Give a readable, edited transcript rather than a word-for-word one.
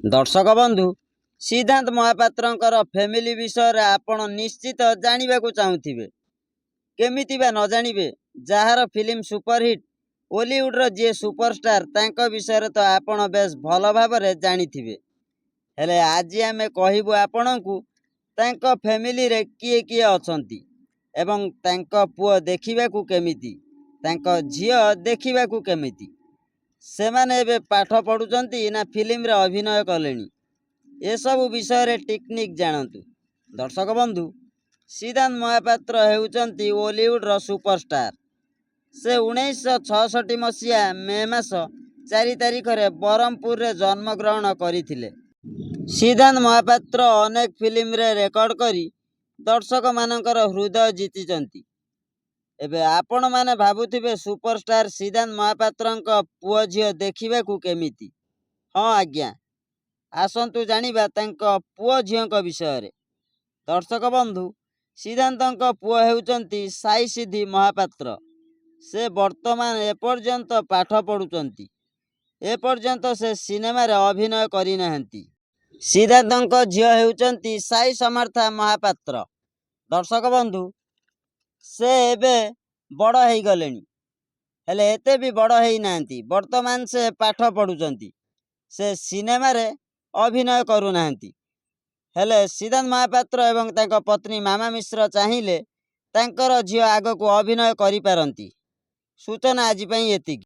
दर्शक बंधु सिद्धांत महापात्रंकर फैमिली विषय आपण निश्चित जानवाक चाहूथिबे केमिति बा न जानिबे जार फिल्म सुपरहिट ओलीवुड रो जे सुपरस्टार तांको विषय तो आपण बेस भल भाबरे जानिथिबे हेले आज आमे कहिबु आपणकु तांको फैमिली रे किए किए अछंती एवं तांको पुओ देखिबाकू केमिति तांको झियो देखिबाकू केमिति सेमाने एबे पाठ पढुचंती ना फिल्म रे अभिनय कलेनी ए सब विषय रे टेक्निक जानतु। दर्शक बंधु सिद्धांत महापात्र हेउचंती ओलीवुड रो सुपरस्टार। से 1966 मसीहा मे मास 4 तारिख रे बरहमपुर रे जन्म ग्रहण करिथिले। सिद्धांत महापात्र अनेक फिल्म रे रेकर्ड करी दर्शक मानकर हृदय जीतिचंती। एबे आपण माने भाबुथिबे सुपरस्टार सिद्धांत महापात्रंक पुओ झियो देखिबाकू केमिति। हाँ आज्ञा आसंतु जानिबा तांको पुओ झियोंक विषय रे। दर्शक बंधु सिद्धांतंक पुओ हेउचंती साई सिद्धि महापात्र। से वर्तमान एपर्यंत पाठ पढुचंती। एपर्यंत से सिनेमा रे अभिनय करि नाहंती। सिद्धांतंक झियो हेउचंती साई समर्था महापात्र। दर्शक बंधु से एबे बड़ हेई गलेनी हेले एते भी बड़ हेई नाहंती। वर्तमान से पाठ पढुचंती। से सिनेमा रे अभिनय करू नाहंती हेले सिद्धांत महापात्र एवं तांको पत्नी मामा मिश्र चाहिए तांकर झियो आगको अभिनय करि पारंती। सूचना आज पई एतिकी।